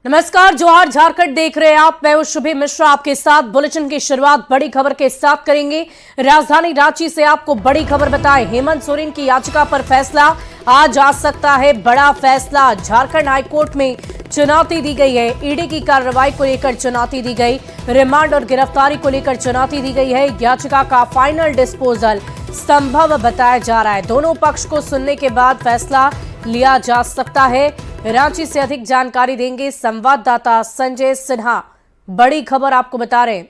नमस्कार, जोहार झारखंड देख रहे हैं आप। मैं हूं शुभी मिश्रा, आपके साथ बुलेटिन की शुरुआत बड़ी खबर के साथ करेंगे। राजधानी रांची से आपको बड़ी खबर बताएं। हेमंत सोरेन की याचिका पर फैसला आज आ सकता है। बड़ा फैसला, झारखंड हाईकोर्ट में चुनौती दी गई है। ईडी की कार्रवाई को लेकर चुनौती दी गई, रिमांड और गिरफ्तारी को लेकर चुनौती दी गई है। याचिका का फाइनल डिस्पोजल संभव बताया जा रहा है। दोनों पक्ष को सुनने के बाद फैसला लिया जा सकता है। रांची से अधिक जानकारी देंगे संवाददाता संजय सिन्हा। बड़ी खबर आपको बता रहे हैं,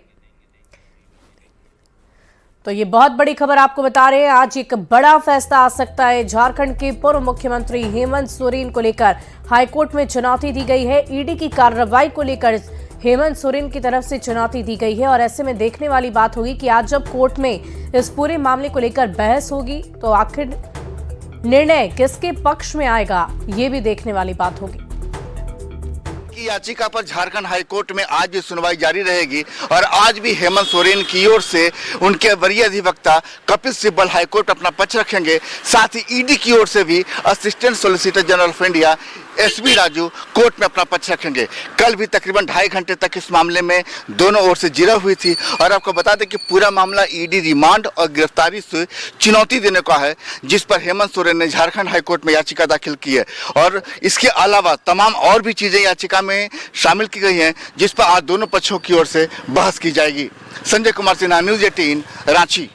तो ये बहुत बड़ी खबर आपको बता रहे हैं। आज एक बड़ा फैसला आ सकता है। झारखंड के पूर्व मुख्यमंत्री हेमंत सोरेन को लेकर हाईकोर्ट में चुनौती दी गई है। ईडी की कार्रवाई को लेकर हेमंत सोरेन की तरफ से चुनौती दी गई है और ऐसे में देखने वाली बात होगी कि आज जब कोर्ट में इस पूरे मामले को लेकर बहस होगी तो आखिर निर्णय किसके पक्ष में आएगा, ये भी देखने वाली बात होगी। की याचिका पर झारखंड हाईकोर्ट में आज भी सुनवाई जारी रहेगी और आज भी हेमंत सोरेन की ओर से उनके वरीय अधिवक्ता कपिल सिब्बल हाईकोर्ट अपना पक्ष रखेंगे। साथ ही ईडी की ओर से भी assistant solicitor general of India SB Raju court में अपना पक्ष रखेंगे। कल भी तकरीबन 2.5 घंटे तक इस मामले में दोनों ओर से जिरह हुई थी और आपको बता दें कि पूरा मामला ईडी रिमांड और गिरफ्तारी से चुनौती देने का है, जिस पर हेमंत सोरेन ने झारखंड हाईकोर्ट में याचिका दाखिल की है। और इसके अलावा तमाम और भी चीजें याचिका में शामिल की गई हैं, जिस पर आज दोनों पक्षों की ओर से बहस की जाएगी। संजय कुमार सिन्हा, न्यूज़ 18 रांची।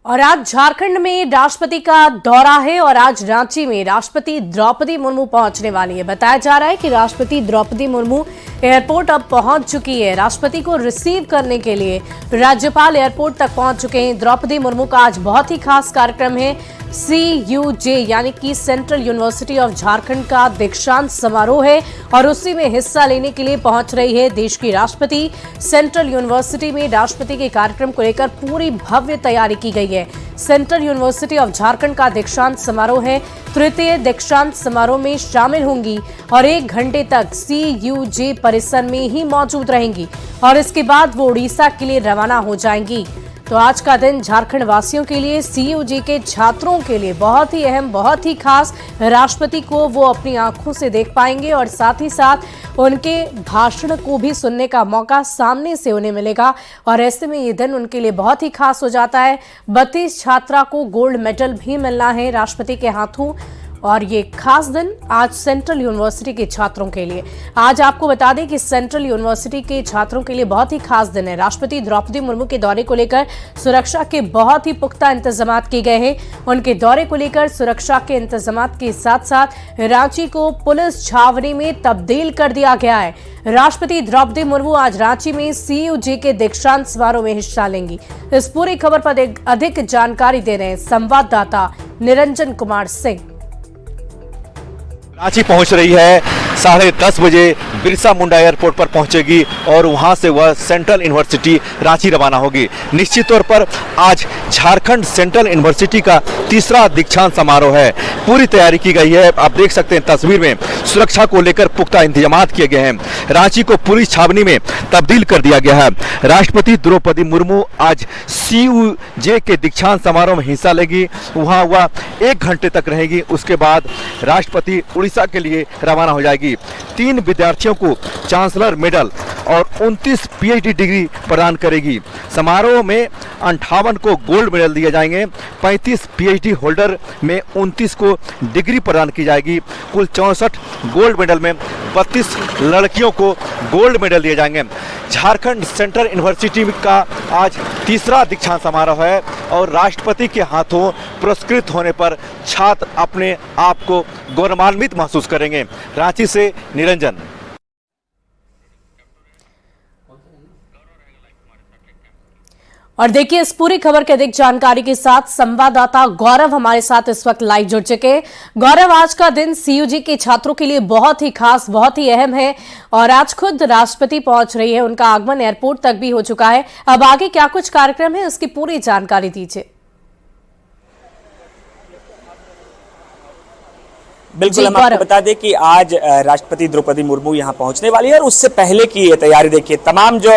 और आज झारखंड में राष्ट्रपति का दौरा है और आज रांची में राष्ट्रपति द्रौपदी मुर्मू पहुंचने वाली है। बताया जा रहा है कि राष्ट्रपति द्रौपदी मुर्मू एयरपोर्ट अब पहुंच चुकी है। राष्ट्रपति को रिसीव करने के लिए राज्यपाल एयरपोर्ट तक पहुंच चुके हैं। द्रौपदी मुर्मू का आज बहुत ही खास कार्यक्रम है। CUJ यानी कि सेंट्रल यूनिवर्सिटी ऑफ झारखंड का दीक्षांत समारोह है और उसी में हिस्सा लेने के लिए पहुंच रही है देश की राष्ट्रपति। सेंट्रल यूनिवर्सिटी में राष्ट्रपति के कार्यक्रम को लेकर पूरी भव्य तैयारी की गई है। सेंट्रल यूनिवर्सिटी ऑफ झारखंड का दीक्षांत समारोह है। तृतीय दीक्षांत समारोह में शामिल होंगी और 1 घंटे तक CUJ परिसर में ही मौजूद रहेंगी और इसके बाद वो उड़ीसा के लिए रवाना हो जाएंगी। तो आज का दिन झारखंड वासियों के लिए, CUJ के छात्रों के लिए बहुत ही अहम, बहुत ही खास। राष्ट्रपति को वो अपनी आंखों से देख पाएंगे और साथ ही साथ उनके भाषण को भी सुनने का मौका सामने से उन्हें मिलेगा और ऐसे में ये दिन उनके लिए बहुत ही खास हो जाता है। 32 छात्रा को गोल्ड मेडल भी मिलना है राष्ट्रपति के हाथों और ये खास दिन आज सेंट्रल यूनिवर्सिटी के छात्रों के लिए। आज आपको बता दें कि सेंट्रल यूनिवर्सिटी के छात्रों के लिए बहुत ही खास दिन है। राष्ट्रपति द्रौपदी मुर्मू के दौरे को लेकर सुरक्षा के बहुत ही पुख्ता इंतजाम किए गए हैं। उनके दौरे को लेकर सुरक्षा के इंतजाम के साथ साथ रांची को पुलिस छावनी में तब्दील कर दिया गया है। राष्ट्रपति द्रौपदी मुर्मू आज रांची में CUJ के दीक्षांत समारोह में हिस्सा लेंगी। इस पूरी खबर पर अधिक जानकारी दे रहे हैं संवाददाता निरंजन कुमार सिंह। रांची पहुंच रही है, 10:30 बजे बिरसा मुंडा एयरपोर्ट पर पहुंचेगी और वहां से वह सेंट्रल यूनिवर्सिटी रांची रवाना होगी। निश्चित तौर पर आज झारखंड सेंट्रल यूनिवर्सिटी का तीसरा दीक्षांत समारोह है। पूरी तैयारी की गई है। आप देख सकते हैं तस्वीर में, सुरक्षा को लेकर पुख्ता इंतजाम किए गए हैं। रांची को पुलिस छावनी में तब्दील कर दिया गया है। राष्ट्रपति द्रौपदी मुर्मू आज CUJ के दीक्षांत समारोह में हिस्सा लेगी। वहां वह 1 घंटे तक रहेगी। उसके बाद राष्ट्रपति उड़ीसा के लिए रवाना हो जाएगी। 3 विद्यार्थियों को चांसलर मेडल और 29 PhD डिग्री प्रदान करेगी। समारोह में 58 को गोल्ड मेडल दिए जाएंगे। 35 PhD होल्डर में 29 को डिग्री प्रदान की जाएगी। कुल 64 गोल्ड मेडल में 32 लड़कियों को गोल्ड मेडल दिए जाएंगे। झारखंड सेंट्रल यूनिवर्सिटी का आज तीसरा दीक्षांत समारोह है और राष्ट्रपति के हाथों पुरस्कृत होने पर छात्र अपने आप को गौरवान्वित महसूस करेंगे। रांची से निरंजन। और देखिए, इस पूरी खबर के अधिक जानकारी के साथ संवाददाता गौरव हमारे साथ इस वक्त लाइव जुड़ चुके हैं। गौरव, आज का दिन CUJ के छात्रों के लिए बहुत ही खास, बहुत ही अहम है और आज खुद राष्ट्रपति पहुंच रही है। उनका आगमन एयरपोर्ट तक भी हो चुका है। अब आगे क्या कुछ कार्यक्रम है, उसकी पूरी जानकारी दीजिए। बिल्कुल, हम आपको बता दें कि आज राष्ट्रपति द्रौपदी मुर्मू यहाँ पहुंचने वाली है और उससे पहले की ये तैयारी देखिए, तमाम जो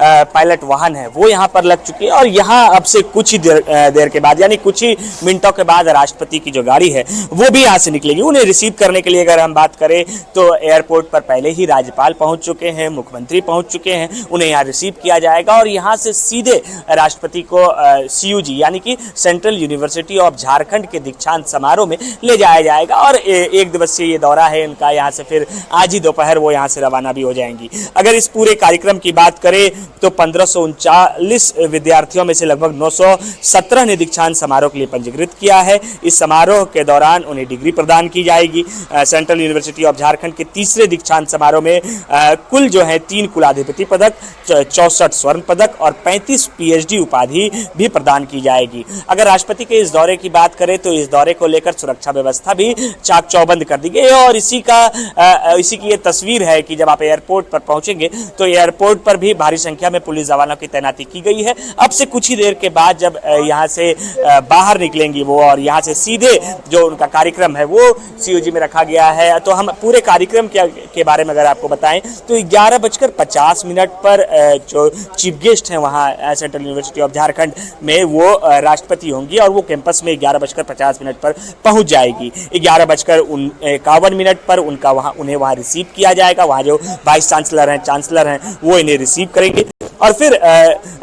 पायलट वाहन है वो यहाँ पर लग चुकी है और यहाँ अब से कुछ ही देर के बाद, यानी कुछ ही मिनटों के बाद राष्ट्रपति की जो गाड़ी है वो भी यहाँ से निकलेगी। उन्हें रिसीव करने के लिए अगर हम बात करें तो एयरपोर्ट पर पहले ही राज्यपाल पहुंच चुके हैं, मुख्यमंत्री पहुंच चुके हैं, उन्हें यहाँ रिसीव किया जाएगा और यहाँ से सीधे राष्ट्रपति को CUG यानी कि सेंट्रल यूनिवर्सिटी ऑफ झारखंड के दीक्षांत समारोह में ले जाया जाएगा और एक दिवसीय ये दौरा है इनका। यहाँ से फिर आज ही दोपहर वो यहाँ से रवाना भी हो जाएंगी। अगर इस पूरे कार्यक्रम की बात करें तो 1539 विद्यार्थियों में से लगभग 917 ने दीक्षांत समारोह के लिए पंजीकृत किया है। इस समारोह के दौरान उन्हें डिग्री प्रदान की जाएगी। सेंट्रल यूनिवर्सिटी ऑफ झारखंड के तीसरे दीक्षांत समारोह में कुल जो है 3 कुलाधिपति पदक, 64 स्वर्ण पदक और 35 PhD उपाधि भी प्रदान की जाएगी। अगर राष्ट्रपति के इस दौरे की बात करें तो इस दौरे को लेकर सुरक्षा व्यवस्था भी चाक चौबंद कर दी गई है और इसी की ये तस्वीर है कि जब आप एयरपोर्ट पर पहुंचेंगे तो एयरपोर्ट पर भी भारी संख्या में पुलिस जवानों की तैनाती की गई है। अब से कुछ ही देर के बाद जब यहाँ से बाहर निकलेंगी वो और यहाँ से सीधे जो उनका कार्यक्रम है वो CUG में रखा गया है। तो हम पूरे कार्यक्रम के बारे में अगर आपको बताएं तो 11:50 पर जो चीफ गेस्ट हैं वहाँ सेंट्रल यूनिवर्सिटी ऑफ झारखंड में वो राष्ट्रपति होंगी और वो कैंपस में 11:50 पर पहुंच जाएगी। 11:51 पर उन्हें वहाँ रिसीव किया जाएगा। वहाँ जो वाइस चांसलर हैं वो इन्हें रिसीव करेंगे और फिर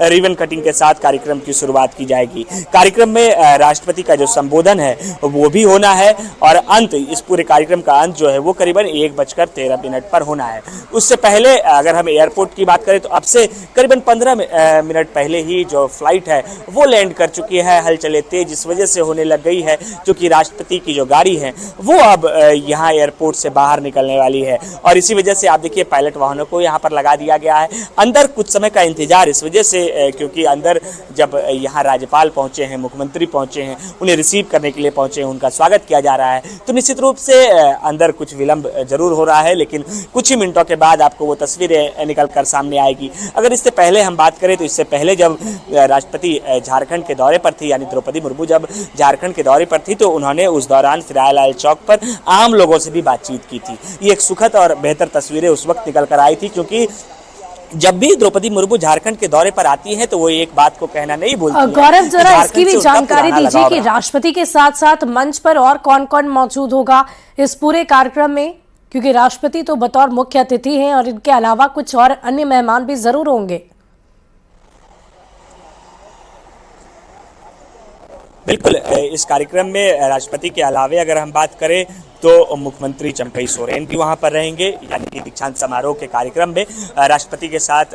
रिबन कटिंग के साथ कार्यक्रम की शुरुआत की जाएगी। कार्यक्रम में राष्ट्रपति का जो संबोधन है वो भी होना है और इस पूरे कार्यक्रम का अंत जो है वो करीबन 1:13 पर होना है। उससे पहले अगर हम एयरपोर्ट की बात करें तो अब से करीबन 15 मिनट पहले ही जो फ्लाइट है वो लैंड कर चुकी है। हलचलें तेज इस वजह से होने लग गई है क्योंकि राष्ट्रपति की जो गाड़ी है वो अब यहाँ एयरपोर्ट से बाहर निकलने वाली है और इसी वजह से आप देखिए पायलट वाहनों को यहाँ पर लगा दिया गया है। अंदर कुछ समय का इंतजार इस वजह से क्योंकि अंदर जब यहाँ राज्यपाल पहुंचे हैं, मुख्यमंत्री पहुंचे हैं, उन्हें रिसीव करने के लिए पहुंचे हैं, उनका स्वागत किया जा रहा है तो निश्चित रूप से अंदर कुछ विलंब जरूर हो रहा है लेकिन कुछ ही मिनटों के बाद आपको वो तस्वीरें निकल कर सामने आएगी। अगर इससे पहले हम बात करें तो इससे पहले जब राष्ट्रपति झारखंड के दौरे पर थी यानी द्रौपदी मुर्मू जब झारखंड के दौरे पर थी तो उन्होंने उस दौरान फिरायलाल चौक पर आम लोगों से भी बातचीत की थी। ये एक सुखद और बेहतर तस्वीरें उस वक्त निकल कर आई थी क्योंकि जब भी द्रौपदी मुर्मू झारखंड के दौरे पर आती हैं तो वो एक बात को कहना नहीं भूलती। गौरव, जरा इसकी भी जानकारी दीजिए कि राष्ट्रपति के साथ साथ मंच पर और कौन कौन मौजूद होगा इस पूरे कार्यक्रम में, क्योंकि राष्ट्रपति तो बतौर मुख्य अतिथि हैं और इनके अलावा कुछ और अन्य मेहमान भी जरूर होंगे। बिल्कुल, इस कार्यक्रम में राष्ट्रपति के अलावे अगर हम बात करें तो मुख्यमंत्री चंपई सोरेन भी वहां पर रहेंगे। यानी कि दीक्षांत समारोह के कार्यक्रम में राष्ट्रपति के साथ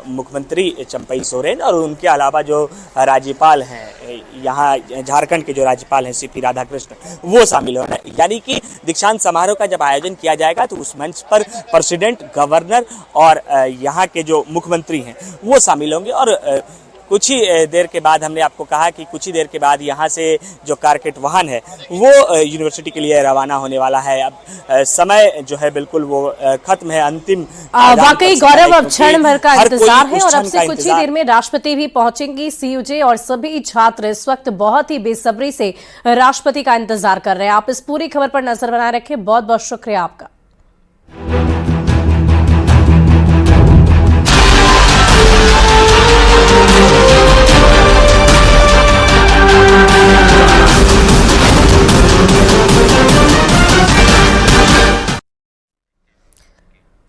मुख्यमंत्री चंपई सोरेन और उनके अलावा जो राज्यपाल हैं यहाँ झारखंड के जो राज्यपाल हैं CP राधाकृष्ण वो शामिल होना है। यानी कि दीक्षांत समारोह का जब आयोजन किया जाएगा तो उस मंच पर प्रेसिडेंट, गवर्नर और यहाँ के जो मुख्यमंत्री हैं वो शामिल होंगे और कुछ ही देर के बाद हमने आपको कहा कि कुछ ही देर के बाद यहाँ से जो कारकेट वाहन है वो यूनिवर्सिटी के लिए रवाना होने वाला है। अब समय जो है बिल्कुल वो खत्म है, अंतिम। वाकई गौरव, अब क्षण भर का इंतजार है और अब से कुछ ही देर में राष्ट्रपति भी पहुंचेंगी CUG और सभी छात्र इस वक्त बहुत ही बेसब्री से राष्ट्रपति का इंतजार कर रहे हैं। आप इस पूरी खबर पर नजर बनाए रखें। बहुत बहुत शुक्रिया आपका।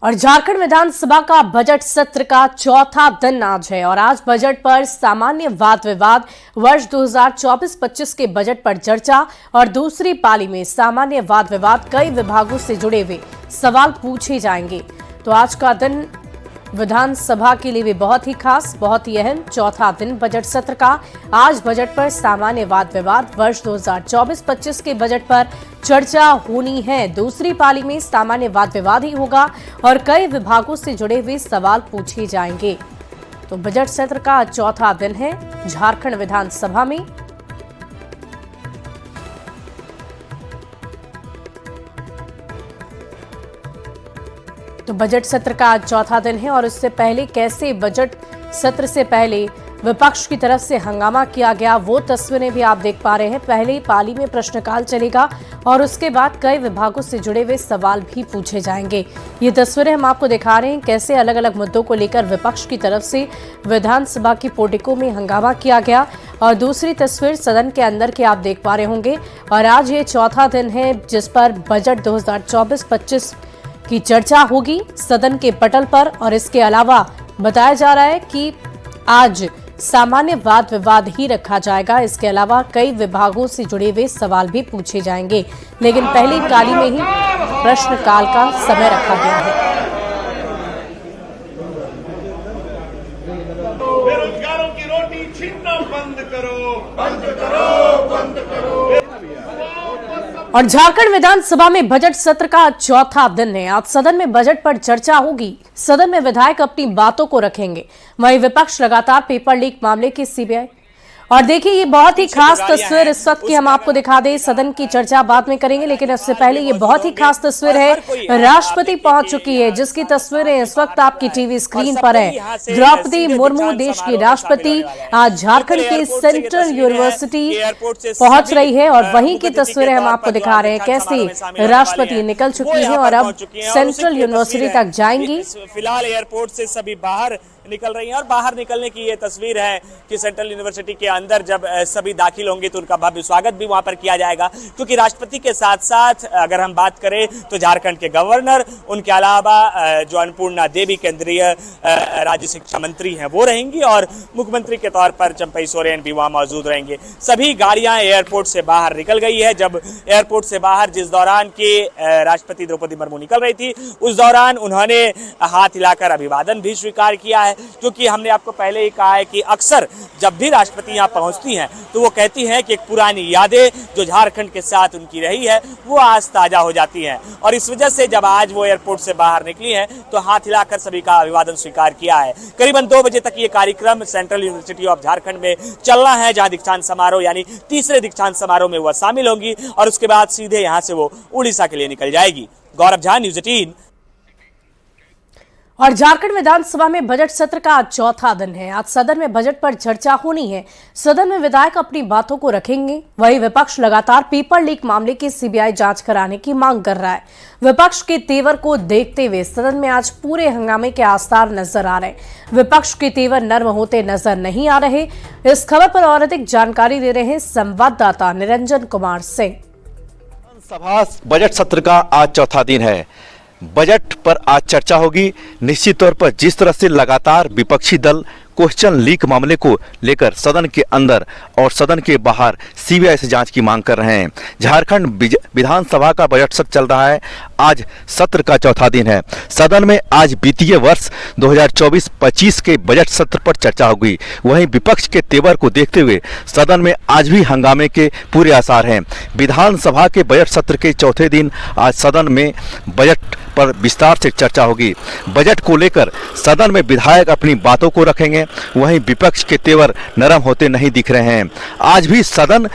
और झारखंड विधानसभा का बजट सत्र का चौथा दिन आज है और आज बजट पर सामान्य वाद विवाद, वर्ष 2024-25 के बजट पर चर्चा और दूसरी पाली में सामान्य वाद विवाद, कई विभागों से जुड़े हुए सवाल पूछे जाएंगे। तो आज का दिन विधानसभा के लिए भी बहुत ही खास, बहुत ही अहम चौथा दिन बजट सत्र का। आज बजट पर सामान्य वाद विवाद, वर्ष 2024-25 के बजट पर चर्चा होनी है। दूसरी पाली में सामान्य वाद विवाद ही होगा और कई विभागों से जुड़े हुए सवाल पूछे जाएंगे। तो बजट सत्र का चौथा दिन है झारखंड विधानसभा में। तो बजट सत्र का आज चौथा दिन है और इससे पहले कैसे बजट सत्र से पहले विपक्ष की तरफ से हंगामा किया गया, वो तस्वीरें भी आप देख पा रहे हैं। पहले ही पाली में प्रश्नकाल चलेगा और उसके बाद कई विभागों से जुड़े हुए सवाल भी पूछे जाएंगे। ये तस्वीरें हम आपको दिखा रहे हैं कैसे अलग अलग मुद्दों को लेकर विपक्ष की तरफ से विधानसभा की पोर्टिको में हंगामा किया गया। और दूसरी तस्वीर सदन के अंदर की आप देख पा रहे होंगे। और आज ये चौथा दिन है जिस पर बजट 2024-25 की चर्चा होगी सदन के पटल पर। और इसके अलावा बताया जा रहा है कि आज सामान्य वाद विवाद ही रखा जाएगा। इसके अलावा कई विभागों से जुड़े हुए सवाल भी पूछे जाएंगे, लेकिन पहली पाली में ही प्रश्नकाल का समय रखा गया है। बेरोजगारों की रोटी छीनना बंद करो, बंद करो, बंद करो। और झारखंड विधानसभा में बजट सत्र का चौथा दिन है। आज सदन में बजट पर चर्चा होगी। सदन में विधायक अपनी बातों को रखेंगे, वहीं विपक्ष लगातार पेपर लीक मामले की सीबीआई। और देखिए ये बहुत ही खास तस्वीर इस वक्त की हम आपको दिखा दें। सदन की चर्चा बाद में करेंगे, लेकिन उससे पहले ये बहुत ही खास तस्वीर है। राष्ट्रपति पहुंच चुकी है, जिसकी तस्वीरें इस वक्त आपकी टीवी स्क्रीन पर है। द्रौपदी मुर्मू देश की राष्ट्रपति आज झारखंड के सेंट्रल यूनिवर्सिटी पहुंच रही है। और वहीं की तस्वीरें हम आपको दिखा रहे हैं कैसे राष्ट्रपति निकल चुकी है और अब सेंट्रल यूनिवर्सिटी तक जाएंगी। फिलहाल एयरपोर्ट से सभी बाहर निकल रही हैं और बाहर निकलने की ये तस्वीर है कि सेंट्रल यूनिवर्सिटी के अंदर जब सभी दाखिल होंगे तो उनका भव्य स्वागत भी वहां पर किया जाएगा। क्योंकि राष्ट्रपति के साथ साथ अगर हम बात करें तो झारखंड के गवर्नर, उनके अलावा जो अन्नपूर्णा देवी केंद्रीय राज्य शिक्षा मंत्री हैं वो रहेंगी और मुख्यमंत्री के तौर पर चंपई सोरेन भी वहां मौजूद रहेंगे। सभी गाड़ियां एयरपोर्ट से बाहर निकल गई है। जब एयरपोर्ट से बाहर जिस दौरान के राष्ट्रपति द्रौपदी मुर्मू निकल रही थी उस दौरान उन्होंने हाथ हिलाकर अभिवादन भी स्वीकार किया है। क्योंकि हमने आपको पहले ही कहा है कि अक्सर जब भी राष्ट्रपति यहाँ पहुंचती हैं तो वो कहती हैं कि एक पुरानी यादें जो झारखंड के साथ उनकी रही है वो आज ताजा हो जाती हैं। और इस वजह से जब आज वो एयरपोर्ट से बाहर निकली हैं तो हाथ हिलाकर सभी का अभिवादन स्वीकार किया है। करीबन 2 बजे तक ये कार्यक्रम सेंट्रल यूनिवर्सिटी ऑफ झारखंड में चलना है, जहां दीक्षांत समारोह यानी तीसरे दीक्षांत समारोह में वह शामिल होंगी और उसके बाद सीधे यहाँ से वो उड़ीसा के लिए निकल जाएगी। गौरव झा, न्यूज़ 18। और झारखंड विधानसभा में बजट सत्र का आज चौथा दिन है। आज सदन में बजट पर चर्चा होनी है। सदन में विधायक अपनी बातों को रखेंगे, वहीं विपक्ष लगातार पेपर लीक मामले की सीबीआई जांच कराने की मांग कर रहा है। विपक्ष के तेवर को देखते हुए सदन में आज पूरे हंगामे के आसार नजर आ रहे हैं। विपक्ष के तेवर नर्म होते नजर नहीं आ रहे। इस खबर पर और अधिक जानकारी दे रहे हैं संवाददाता निरंजन कुमार सिंह। सभा बजट सत्र का आज चौथा दिन है। बजट पर आज चर्चा होगी। निश्चित तौर पर जिस तरह से लगातार विपक्षी दल क्वेश्चन लीक मामले को लेकर सदन के अंदर और सदन के बाहर सीबीआई से जांच की मांग कर रहे हैं। झारखंड विधानसभा का बजट सत्र चल रहा है। आज सत्र का चौथा दिन है। सदन में आज वित्तीय वर्ष 2024-25 के बजट सत्र पर चर्चा होगी। वहीं विपक्ष के तेवर को देखते हुए सदन में आज भी हंगामे के पूरे आसार हैं। विधानसभा के बजट सत्र के चौथे दिन आज सदन में बजट पर विस्तार से चर्चा होगी। बजट को लेकर सदन में विधायक अपनी बातों को रखेंगे, वहीं विपक्ष के तेवर नरम होते नहीं दिख रहे हैं। आज भी सदन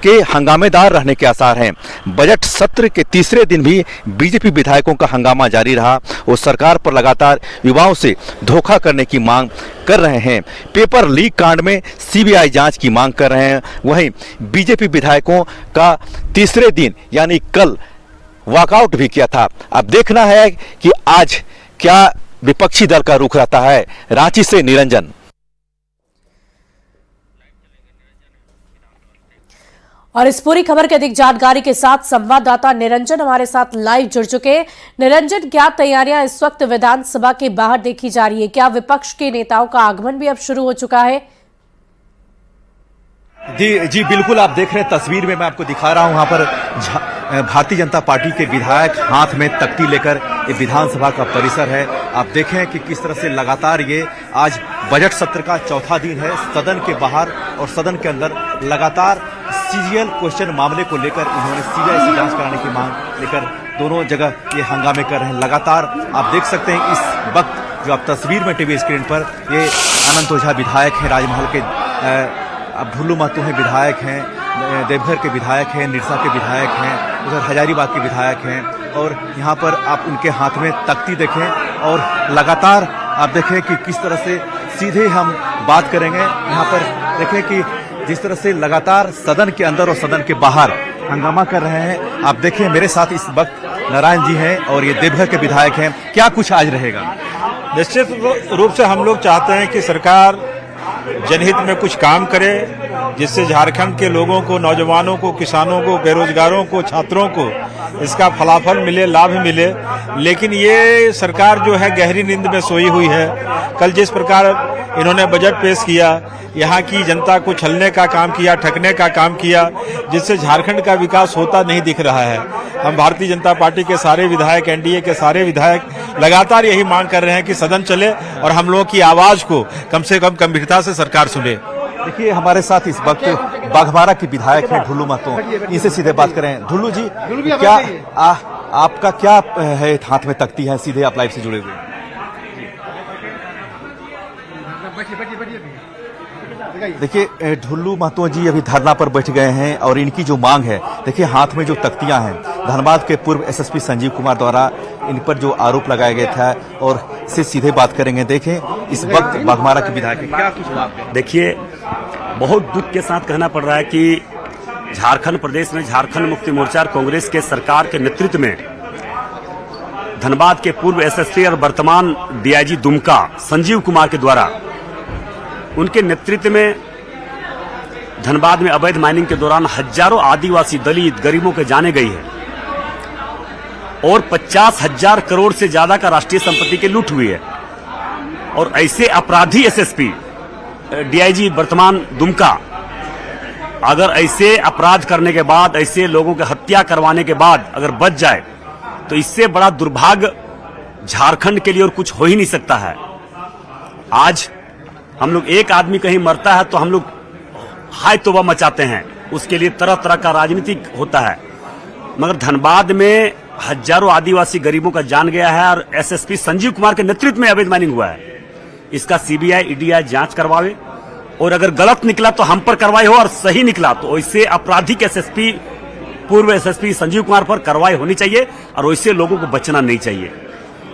के हंगामेदार रहने के आसार हैं। बजट सत्र के तीसरे दिन भी बीजेपी विधायकों का हंगामा जारी रहा। वो सरकार पर लगातार युवाओं से धोखा करने की मांग कर रहे हैं। पेपर लीक कांड में सीबीआई जांच की मांग कर रहे हैं। वहीं बीजेपी विधायकों का तीसरे दिन यानी कल वॉकआउट भी किया था। अब देखना है कि आज क्या विपक्षी दल का रुख रहता है। रांची से निरंजन। और इस पूरी खबर की अधिक जानकारी के साथ संवाददाता निरंजन हमारे साथ लाइव जुड़ चुके हैं। निरंजन, क्या तैयारियां इस वक्त विधानसभा के बाहर देखी जा रही है? क्या विपक्ष के नेताओं का आगमन भी अब शुरू हो चुका है? जी बिल्कुल, आप देख रहे हैं तस्वीर में मैं आपको दिखा रहा हूं। वहां पर भारतीय जनता पार्टी के विधायक हाथ में तख्ती लेकर ये विधानसभा का परिसर है। आप देखें कि किस तरह से लगातार ये आज बजट सत्र का चौथा दिन है। सदन के बाहर और सदन के अंदर लगातार सीरियल क्वेश्चन मामले को लेकर इन्होंने सीबीआई से जांच कराने की मांग लेकर दोनों जगह ये हंगामे कर रहे हैं। लगातार आप देख सकते हैं इस वक्त जो आप तस्वीर में टीवी स्क्रीन पर ये अनंत ओझा विधायक हैं, राजमहल के भुल्लू महतो हैं विधायक हैं, देवघर के विधायक हैं, निरसा के विधायक हैं, उधर हजारीबाग के विधायक हैं। और यहाँ पर आप उनके हाथ में तख्ती देखें और लगातार आप देखें कि किस तरह से सीधे हम बात करेंगे। यहाँ पर देखें कि जिस तरह से लगातार सदन के अंदर और सदन के बाहर हंगामा कर रहे हैं। आप देखें मेरे साथ इस वक्त नारायण जी हैं और ये देवघर के विधायक हैं। क्या कुछ आज रहेगा? निश्चित रूप से हम लोग चाहते हैं कि सरकार जनहित में कुछ काम करे, जिससे झारखंड के लोगों को, नौजवानों को, किसानों को, बेरोजगारों को, छात्रों को इसका फलाफल मिले, लाभ मिले। लेकिन ये सरकार जो है गहरी नींद में सोई हुई है। कल जिस प्रकार इन्होंने बजट पेश किया, यहाँ की जनता को छलने का काम किया, ठगने का काम किया, जिससे झारखंड का विकास होता नहीं दिख रहा है। हम भारतीय जनता पार्टी के सारे विधायक, एनडीए के सारे विधायक लगातार यही मांग कर रहे हैं कि सदन चले और हम लोगों की आवाज को कम से कम गंभीरता से सरकार सुने। देखिए हमारे साथ इस वक्त बाघमारा के विधायक हैं ढुल्लू महतो। इनसे सीधे बात करें। ढुल्लू जी, क्या आपका क्या है हाथ में तख्ती है? सीधे आप लाइव से जुड़े हुए। देखिए ढुल्लू महतो जी अभी धरना पर बैठ गए हैं और इनकी जो मांग है, देखिए हाथ में जो तख्तियां हैं, धनबाद के पूर्व एसएसपी संजीव कुमार द्वारा इन पर जो आरोप लगाया गया था, और इससे सीधे बात करेंगे। देखें इस वक्त बाघमारा के विधायक क्या कुछ बात है? देखिए, बहुत दुख के साथ कहना पड़ रहा है कि झारखंड प्रदेश में झारखंड मुक्ति मोर्चा कांग्रेस के सरकार के नेतृत्व में धनबाद के पूर्व एसएसपी और वर्तमान डीआईजी दुमका संजीव कुमार के द्वारा उनके नेतृत्व में धनबाद में अवैध माइनिंग के दौरान हजारों आदिवासी, दलित, गरीबों के जाने गई है और 50,000 करोड़ से ज्यादा का राष्ट्रीय संपत्ति की लूट हुई है। और ऐसे अपराधी एसएसपी डीआईजी वर्तमान दुमका अगर ऐसे अपराध करने के बाद, ऐसे लोगों की हत्या करवाने के बाद अगर बच जाए, तो इससे बड़ा दुर्भाग्य झारखंड के लिए और कुछ हो ही नहीं सकता है। आज हम लोग, एक आदमी कहीं मरता है तो हम लोग हाय तौबा मचाते हैं, उसके लिए तरह तरह का राजनीति होता है। मगर धनबाद में हजारों आदिवासी गरीबों का जान गया है और एसएसपी संजीव कुमार के नेतृत्व में अवैध माइनिंग हुआ है। इसका सीबीआई, ईडीआई जांच करवावे और अगर गलत निकला तो हम पर कार्रवाई हो और सही निकला तो वैसे आपराधिक एसएसपी, पूर्व एसएसपी संजीव कुमार पर कार्रवाई होनी चाहिए और वैसे लोगों को बचना नहीं चाहिए।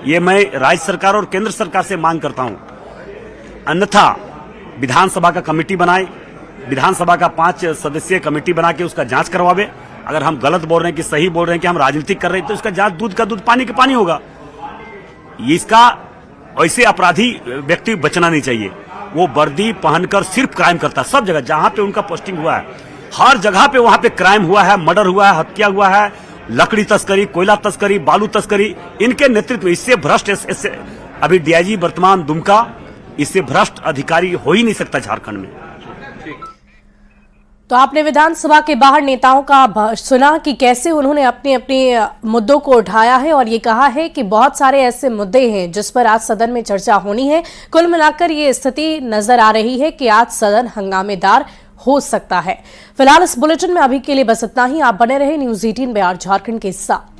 ये मैं राज्य सरकार और केंद्र सरकार से मांग करता हूं। अन्यथा विधानसभा का कमेटी बनाए, विधानसभा का 5 सदस्यीय कमेटी बना के उसका जांच करवावे। अगर हम गलत बोल रहे हैं कि सही बोल रहे हैं कि हम राजनीतिक कर रहे हैं, तो उसका जांच दूध का दूध, पानी का पानी होगा। इसका ऐसे अपराधी व्यक्ति बचना नहीं चाहिए। वो वर्दी पहनकर सिर्फ क्राइम करता है। सब जगह जहां पे उनका पोस्टिंग हुआ है, हर जगह पे वहां पे क्राइम हुआ है, मर्डर हुआ है, हत्या हुआ है, लकड़ी तस्करी, कोयला तस्करी, बालू तस्करी, इनके नेतृत्व में। इससे भ्रष्ट अभी डीआईजी वर्तमान दुमका, इससे भ्रष्ट अधिकारी हो ही नहीं सकता झारखंड में। तो आपने विधानसभा के बाहर नेताओं का सुना कि कैसे उन्होंने अपने अपने मुद्दों को उठाया है और ये कहा है कि बहुत सारे ऐसे मुद्दे हैं जिस पर आज सदन में चर्चा होनी है। कुल मिलाकर ये स्थिति नजर आ रही है कि आज सदन हंगामेदार हो सकता है। फिलहाल इस बुलेटिन में अभी के लिए बस इतना ही। आप बने रहे न्यूज़ 18 बिहार झारखंड के साथ।